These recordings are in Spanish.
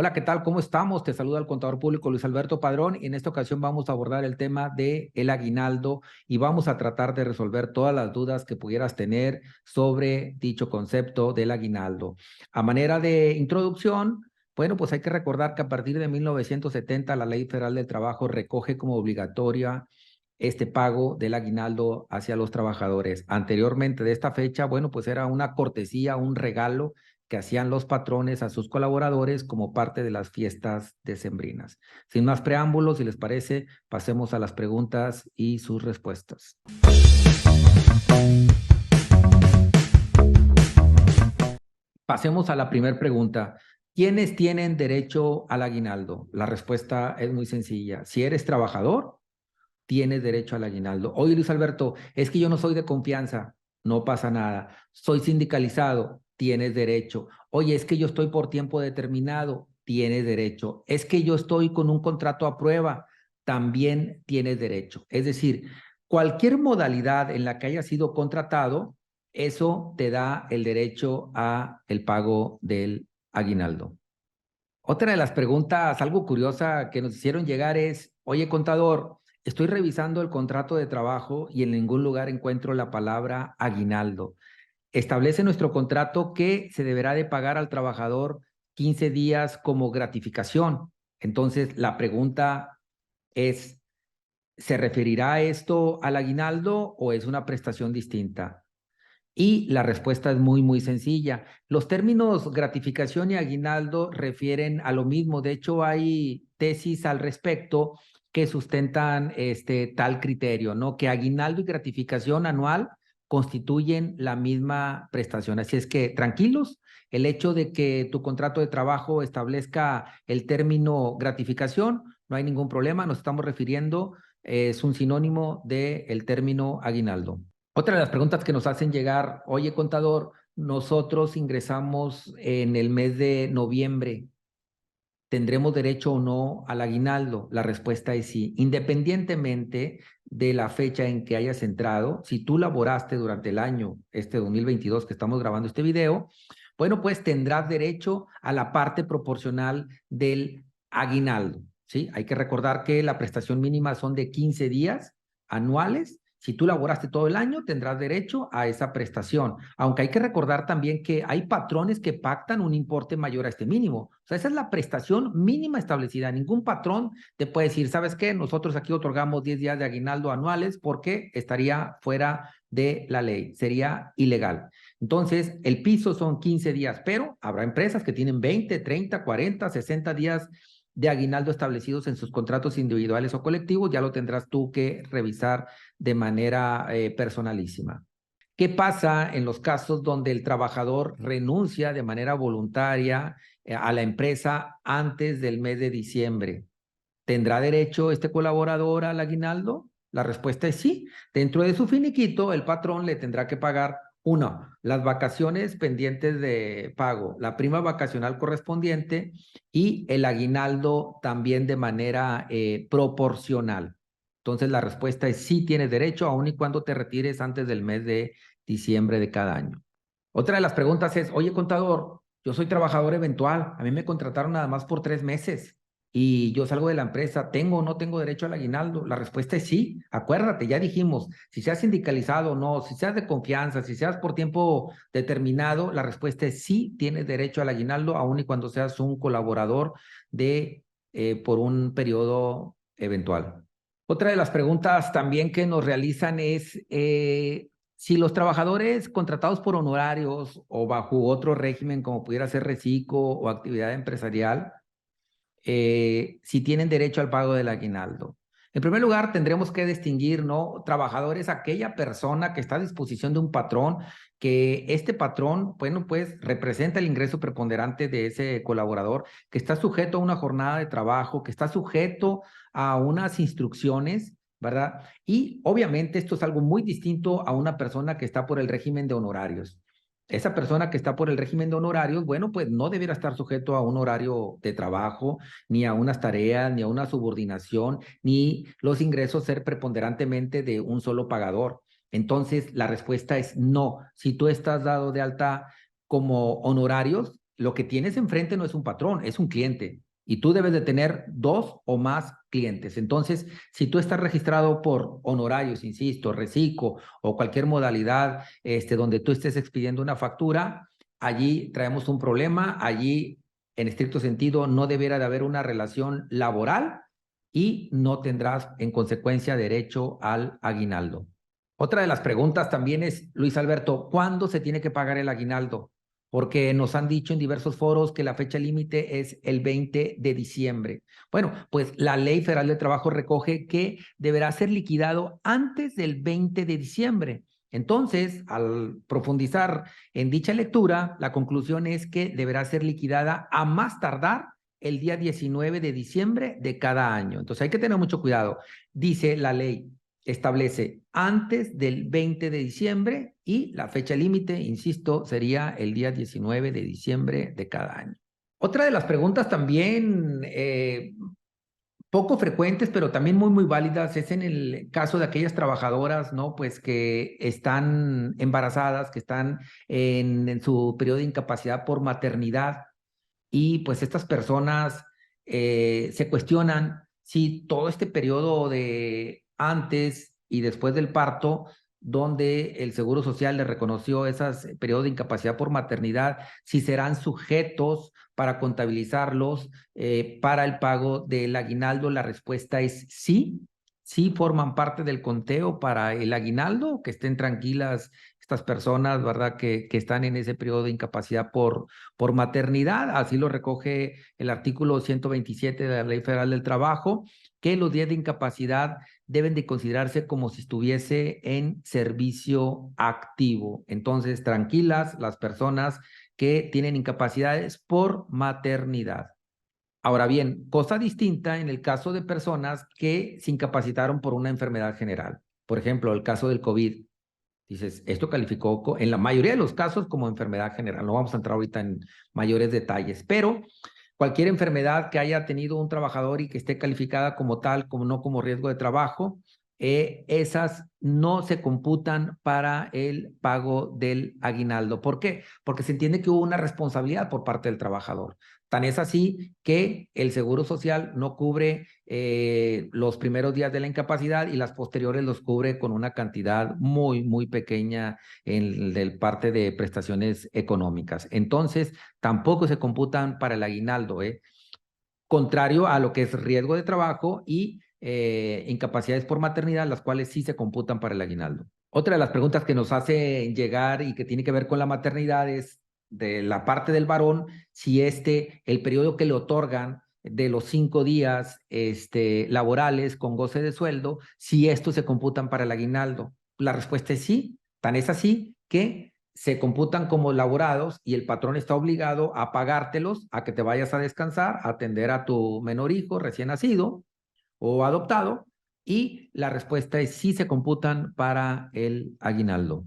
Hola, ¿qué tal? ¿Cómo estamos? Te saluda el contador público Luis Alberto Padrón y en esta ocasión vamos a abordar el tema de el aguinaldo y vamos a tratar de resolver todas las dudas que pudieras tener sobre dicho concepto del aguinaldo. A manera de introducción, bueno, pues hay que recordar que a partir de 1970 la Ley Federal del Trabajo recoge como obligatoria este pago del aguinaldo hacia los trabajadores. Anteriormente de esta fecha, bueno, pues era una cortesía, un regalo que hacían los patrones a sus colaboradores como parte de las fiestas decembrinas. Sin más preámbulos, si les parece, pasemos a las preguntas y sus respuestas. Pasemos a la primera pregunta. ¿Quiénes tienen derecho al aguinaldo? La respuesta es muy sencilla. Si eres trabajador, tienes derecho al aguinaldo. Oye, Luis Alberto, es que yo no soy de confianza, no pasa nada. Soy sindicalizado, tienes derecho. Oye, es que yo estoy por tiempo determinado, tienes derecho. Es que yo estoy con un contrato a prueba, también tienes derecho. Es decir, cualquier modalidad en la que hayas sido contratado, eso te da el derecho a el pago del aguinaldo. Otra de las preguntas, algo curiosa que nos hicieron llegar es, oye, contador, estoy revisando el contrato de trabajo y en ningún lugar encuentro la palabra aguinaldo. Establece nuestro contrato que se deberá de pagar al trabajador 15 días como gratificación. Entonces, la pregunta es, ¿se referirá esto al aguinaldo o es una prestación distinta? Y la respuesta es muy, muy sencilla. Los términos gratificación y aguinaldo refieren a lo mismo. De hecho, hay tesis al respecto que sustentan tal criterio, ¿no? Que aguinaldo y gratificación anual constituyen la misma prestación. Así es que tranquilos, el hecho de que tu contrato de trabajo establezca el término gratificación, no hay ningún problema. Nos estamos refiriendo, es un sinónimo del término aguinaldo. Otra de las preguntas que nos hacen llegar, oye, contador, nosotros ingresamos en el mes de noviembre, ¿tendremos derecho o no al aguinaldo? La respuesta es sí. Independientemente de la fecha en que hayas entrado, si tú laboraste durante el año, 2022 que estamos grabando este video, bueno, pues tendrás derecho a la parte proporcional del aguinaldo, ¿sí? Hay que recordar que la prestación mínima son de 15 días anuales. Si tú laboraste todo el año, tendrás derecho a esa prestación. Aunque hay que recordar también que hay patrones que pactan un importe mayor a este mínimo. O sea, esa es la prestación mínima establecida. Ningún patrón te puede decir, ¿sabes qué? Nosotros aquí otorgamos 10 días de aguinaldo anuales porque estaría fuera de la ley. Sería ilegal. Entonces, el piso son 15 días, pero habrá empresas que tienen 20, 30, 40, 60 días de aguinaldo establecidos en sus contratos individuales o colectivos. Ya lo tendrás tú que revisar de manera personalísima. ¿Qué pasa en los casos donde el trabajador renuncia de manera voluntaria a la empresa antes del mes de diciembre? ¿Tendrá derecho este colaborador al aguinaldo? La respuesta es sí. Dentro de su finiquito, el patrón le tendrá que pagar, uno, las vacaciones pendientes de pago, la prima vacacional correspondiente y el aguinaldo también de manera proporcional. Entonces, la respuesta es sí tienes derecho, aun y cuando te retires antes del mes de diciembre de cada año. Otra de las preguntas es, oye, contador, yo soy trabajador eventual, a mí me contrataron nada más por 3 meses y yo salgo de la empresa, ¿tengo o no tengo derecho al aguinaldo? La respuesta es sí. Acuérdate, ya dijimos, si seas sindicalizado o no, si seas de confianza, si seas por tiempo determinado, la respuesta es sí, tienes derecho al aguinaldo, aun y cuando seas un colaborador de por un periodo eventual. Otra de las preguntas también que nos realizan es si los trabajadores contratados por honorarios o bajo otro régimen como pudiera ser reciclo o actividad empresarial, si tienen derecho al pago del aguinaldo. En primer lugar, tendremos que distinguir, ¿no? Trabajador es aquella persona que está a disposición de un patrón, que este patrón, bueno, pues representa el ingreso preponderante de ese colaborador, que está sujeto a una jornada de trabajo, que está sujeto a unas instrucciones, ¿verdad? Y obviamente esto es algo muy distinto a una persona que está por el régimen de honorarios. Esa persona que está por el régimen de honorarios, bueno, pues no deberá estar sujeto a un horario de trabajo, ni a unas tareas, ni a una subordinación, ni los ingresos ser preponderantemente de un solo pagador. Entonces, la respuesta es no. Si tú estás dado de alta como honorarios, lo que tienes enfrente no es un patrón, es un cliente. Y tú debes de tener 2 o más clientes. Entonces, si tú estás registrado por honorarios, insisto, reciclo o cualquier modalidad donde tú estés expidiendo una factura, allí traemos un problema, allí en estricto sentido no debiera de haber una relación laboral y no tendrás en consecuencia derecho al aguinaldo. Otra de las preguntas también es, Luis Alberto, ¿cuándo se tiene que pagar el aguinaldo? Porque nos han dicho en diversos foros que la fecha límite es el 20 de diciembre. Bueno, pues la Ley Federal del Trabajo recoge que deberá ser liquidado antes del 20 de diciembre. Entonces, al profundizar en dicha lectura, la conclusión es que deberá ser liquidada a más tardar el día 19 de diciembre de cada año. Entonces, hay que tener mucho cuidado. Dice la ley, establece antes del 20 de diciembre y la fecha límite, insisto, sería el día 19 de diciembre de cada año. Otra de las preguntas también poco frecuentes, pero también muy válidas, es en el caso de aquellas trabajadoras, ¿no? Pues que están embarazadas, que están en su periodo de incapacidad por maternidad y pues estas personas se cuestionan si todo este periodo de antes y después del parto, donde el Seguro Social le reconoció ese periodo de incapacidad por maternidad, si serán sujetos para contabilizarlos para el pago del aguinaldo. La respuesta es sí, sí forman parte del conteo para el aguinaldo, que estén tranquilas estas personas, ¿verdad? Que están en ese periodo de incapacidad por maternidad, así lo recoge el artículo 127 de la Ley Federal del Trabajo, que los días de incapacidad deben de considerarse como si estuviese en servicio activo. Entonces, tranquilas las personas que tienen incapacidades por maternidad. Ahora bien, cosa distinta en el caso de personas que se incapacitaron por una enfermedad general. Por ejemplo, el caso del COVID. Dices, esto calificó en la mayoría de los casos como enfermedad general. No vamos a entrar ahorita en mayores detalles, pero cualquier enfermedad que haya tenido un trabajador y que esté calificada como tal, como no como riesgo de trabajo, esas no se computan para el pago del aguinaldo. ¿Por qué? Porque se entiende que hubo una responsabilidad por parte del trabajador. Tan es así que el Seguro Social no cubre los primeros días de la incapacidad y las posteriores los cubre con una cantidad muy pequeña en del parte de prestaciones económicas. Entonces, tampoco se computan para el aguinaldo, contrario a lo que es riesgo de trabajo y incapacidades por maternidad, las cuales sí se computan para el aguinaldo. Otra de las preguntas que nos hace llegar y que tiene que ver con la maternidad es de la parte del varón, si el periodo que le otorgan de los 5 días laborales con goce de sueldo, si estos se computan para el aguinaldo. La respuesta es sí, tan es así que se computan como laborados y el patrón está obligado a pagártelos, a que te vayas a descansar, a atender a tu menor hijo recién nacido o adoptado, y la respuesta es sí se computan para el aguinaldo.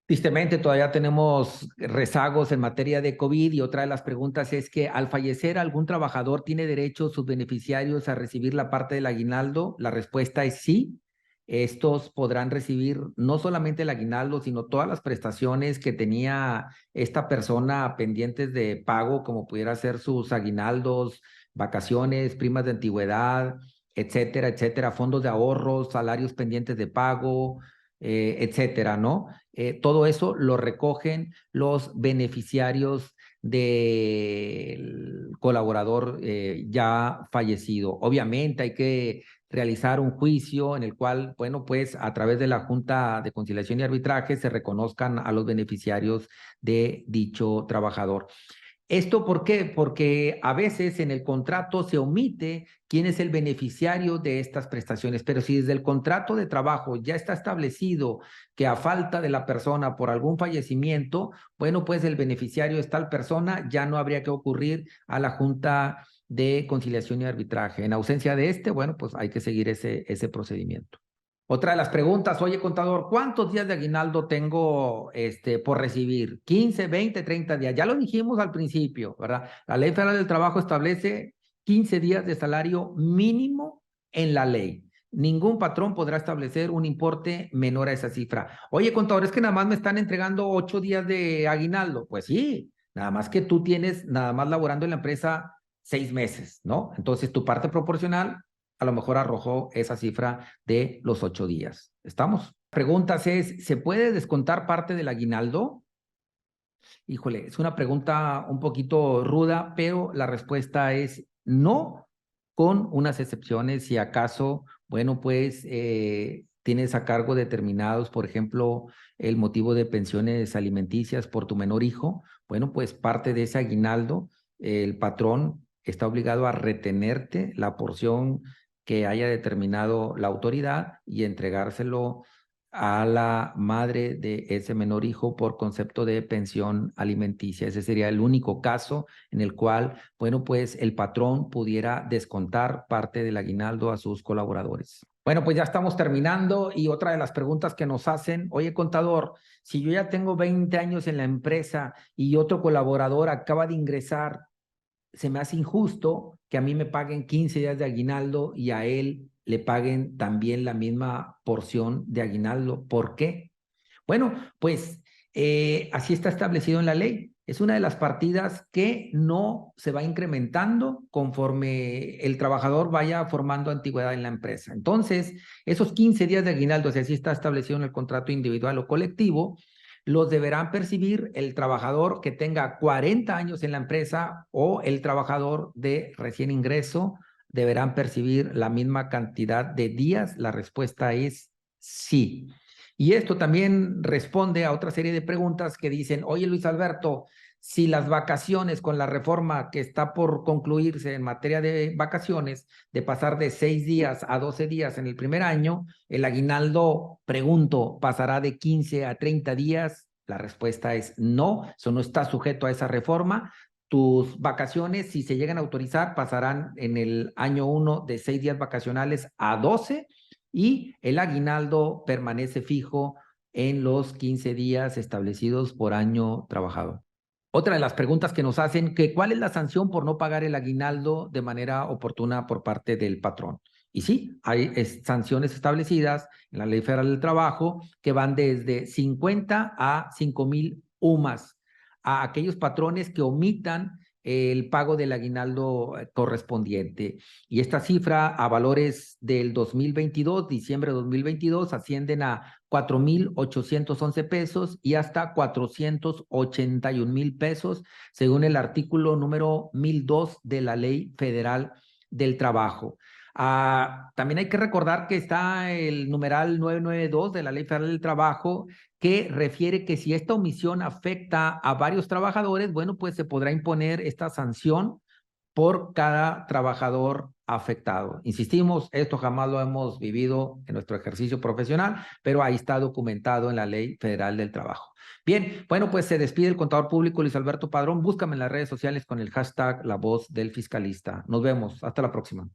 Tristemente, todavía tenemos rezagos en materia de COVID y otra de las preguntas es que al fallecer algún trabajador tiene derecho sus beneficiarios a recibir la parte del aguinaldo. La respuesta es sí. Estos podrán recibir no solamente el aguinaldo, sino todas las prestaciones que tenía esta persona pendientes de pago, como pudiera ser sus aguinaldos, vacaciones, primas de antigüedad, etcétera, fondos de ahorros, salarios pendientes de pago, etcétera, ¿no? Todo eso lo recogen los beneficiarios del colaborador ya fallecido. Obviamente hay que realizar un juicio en el cual, bueno, pues a través de la Junta de Conciliación y Arbitraje se reconozcan a los beneficiarios de dicho trabajador. ¿Esto por qué? Porque a veces en el contrato se omite quién es el beneficiario de estas prestaciones, pero si desde el contrato de trabajo ya está establecido que a falta de la persona por algún fallecimiento, bueno, pues el beneficiario es tal persona, ya no habría que ocurrir a la Junta de Conciliación y Arbitraje. En ausencia de bueno, pues hay que seguir ese procedimiento. Otra de las preguntas, oye, contador, ¿cuántos días de aguinaldo tengo por recibir? 15, 20, 30 días. Ya lo dijimos al principio, ¿verdad? La Ley Federal del Trabajo establece 15 días de salario mínimo en la ley. Ningún patrón podrá establecer un importe menor a esa cifra. Oye, contador, es que nada más me están entregando 8 días de aguinaldo. Pues sí, Nada más que tú tienes, nada más laborando en la empresa 6 meses, ¿no? Entonces tu parte proporcional a lo mejor arrojó esa cifra de los 8 días. ¿Estamos? Preguntas es, ¿se puede descontar parte del aguinaldo? Híjole, es una pregunta un poquito ruda, pero la respuesta es no, con unas excepciones. Si acaso, bueno, pues tienes a cargo determinados, por ejemplo, el motivo de pensiones alimenticias por tu menor hijo, bueno, pues parte de ese aguinaldo, el patrón está obligado a retenerte la porción que haya determinado la autoridad y entregárselo a la madre de ese menor hijo por concepto de pensión alimenticia. Ese sería el único caso en el cual, bueno, pues el patrón pudiera descontar parte del aguinaldo a sus colaboradores. Bueno, pues ya estamos terminando y otra de las preguntas que nos hacen, oye, contador, si yo ya tengo 20 años en la empresa y otro colaborador acaba de ingresar, se me hace injusto que a mí me paguen 15 días de aguinaldo y a él le paguen también la misma porción de aguinaldo. ¿Por qué? Bueno, pues así está establecido en la ley. Es una de las partidas que no se va incrementando conforme el trabajador vaya formando antigüedad en la empresa. Entonces, esos 15 días de aguinaldo, si así está establecido en el contrato individual o colectivo, los deberán percibir el trabajador que tenga 40 años en la empresa o el trabajador de recién ingreso deberán percibir la misma cantidad de días. La respuesta es sí. Y esto también responde a otra serie de preguntas que dicen, oye Luis Alberto, si las vacaciones con la reforma que está por concluirse en materia de vacaciones, de pasar de 6 días a 12 días en el primer año, el aguinaldo, pregunto, ¿pasará de 15 a 30 días? La respuesta es no, eso no está sujeto a esa reforma. Tus vacaciones, si se llegan a autorizar, pasarán en el año 1 de 6 días vacacionales a 12 y el aguinaldo permanece fijo en los 15 días establecidos por año trabajado. Otra de las preguntas que nos hacen, que ¿cuál es la sanción por no pagar el aguinaldo de manera oportuna por parte del patrón? Y sí, hay sanciones establecidas en la Ley Federal del Trabajo que van desde 50 a 5,000 UMAS a aquellos patrones que omitan el pago del aguinaldo correspondiente. Y esta cifra a valores del 2022, diciembre de 2022, ascienden a 4,811 pesos y hasta 481,000 pesos, según el artículo número 1002 de la Ley Federal del Trabajo. También hay que recordar que está el numeral 992 de la Ley Federal del Trabajo, que refiere que si esta omisión afecta a varios trabajadores, bueno, pues se podrá imponer esta sanción por cada trabajador afectado. Insistimos, esto jamás lo hemos vivido en nuestro ejercicio profesional, pero ahí está documentado en la Ley Federal del Trabajo. Bien, bueno, pues se despide el contador público Luis Alberto Padrón. Búscame en las redes sociales con el hashtag La Voz del Fiscalista. Nos vemos. Hasta la próxima.